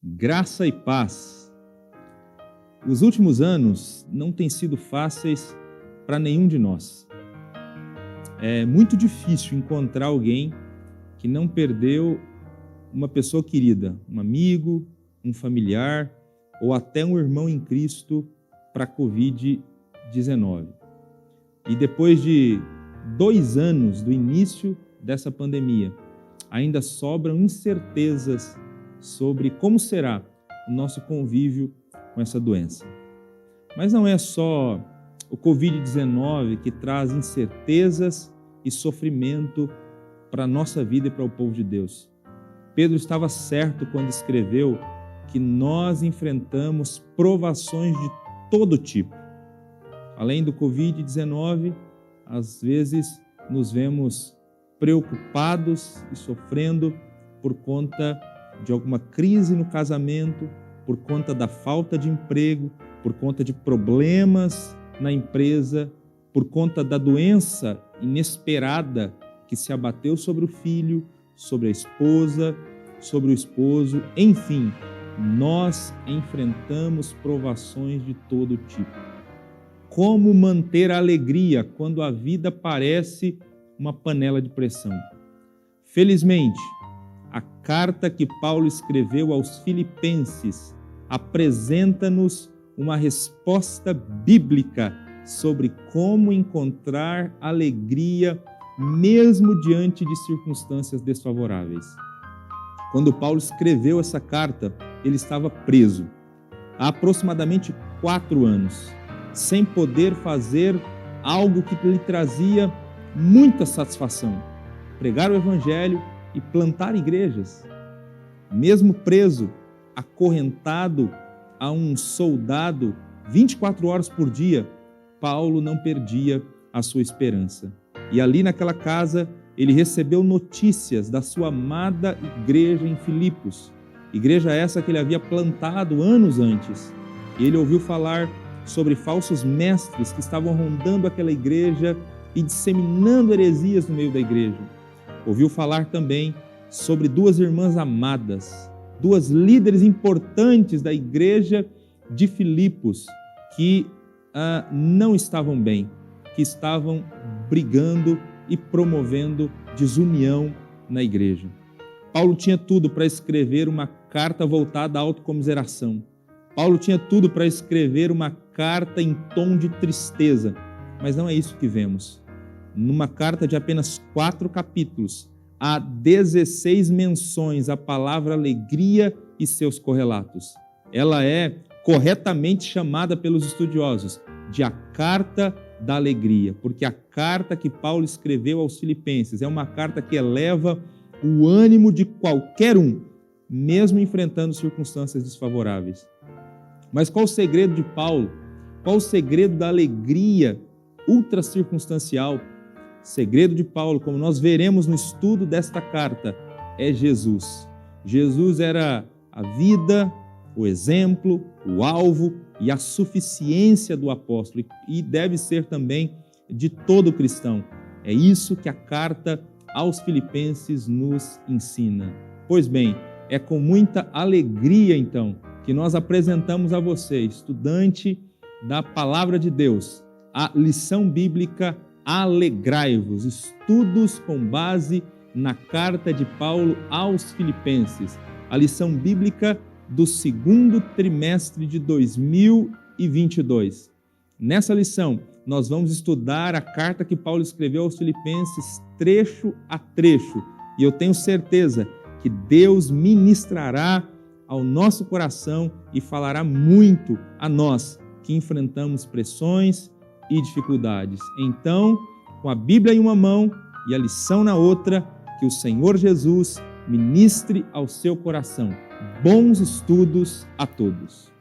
Graça e paz. Os últimos anos não têm sido fáceis para nenhum de nós. É muito difícil encontrar alguém que não perdeu uma pessoa querida, um amigo, um familiar ou até um irmão em Cristo para a Covid-19. E depois de 2 anos do início dessa pandemia, ainda sobram incertezas sobre como será o nosso convívio com essa doença. Mas não é só o Covid-19 que traz incertezas e sofrimento para a nossa vida e para o povo de Deus. Pedro estava certo quando escreveu que nós enfrentamos provações de todo tipo. Além do Covid-19, às vezes nos vemos preocupados e sofrendo por conta de alguma crise no casamento, por conta da falta de emprego, por conta de problemas na empresa, por conta da doença inesperada que se abateu sobre o filho, sobre a esposa, sobre o esposo, enfim, nós enfrentamos provações de todo tipo. Como manter a alegria quando a vida parece uma panela de pressão? Felizmente, a carta que Paulo escreveu aos Filipenses apresenta-nos uma resposta bíblica sobre como encontrar alegria mesmo diante de circunstâncias desfavoráveis. Quando Paulo escreveu essa carta, ele estava preso há aproximadamente 4 anos, sem poder fazer algo que lhe trazia muita satisfação: pregar o evangelho e plantar igrejas. Mesmo preso, acorrentado a um soldado 24 horas por dia, Paulo não perdia a sua esperança. E ali naquela casa, ele recebeu notícias da sua amada igreja em Filipos, igreja essa que ele havia plantado anos antes. E ele ouviu falar sobre falsos mestres que estavam rondando aquela igreja e disseminando heresias no meio da igreja. Ouviu falar também sobre 2 irmãs amadas, 2 líderes importantes da igreja de Filipos que não estavam bem, que estavam brigando e promovendo desunião na igreja. Paulo tinha tudo para escrever uma carta voltada à autocomiseração. Paulo tinha tudo para escrever uma carta em tom de tristeza, mas não é isso que vemos. Numa carta de apenas 4 capítulos, há 16 menções à palavra alegria e seus correlatos. Ela é corretamente chamada pelos estudiosos de a carta da alegria, porque a carta que Paulo escreveu aos Filipenses é uma carta que eleva o ânimo de qualquer um, mesmo enfrentando circunstâncias desfavoráveis. Mas qual o segredo de Paulo? Qual o segredo da alegria ultra circunstancial? O segredo de Paulo, como nós veremos no estudo desta carta, é Jesus. Jesus era a vida, o exemplo, o alvo e a suficiência do apóstolo e deve ser também de todo cristão. É isso que a carta aos Filipenses nos ensina. Pois bem, é com muita alegria então que nós apresentamos a você, estudante da Palavra de Deus, a lição bíblica Alegrai-vos, estudos com base na carta de Paulo aos Filipenses, a lição bíblica do 2º trimestre de 2022. Nessa lição, nós vamos estudar a carta que Paulo escreveu aos Filipenses trecho a trecho, e eu tenho certeza que Deus ministrará ao nosso coração e falará muito a nós que enfrentamos pressões e dificuldades. Então, com a Bíblia em uma mão e a lição na outra, que o Senhor Jesus ministre ao seu coração. Bons estudos a todos.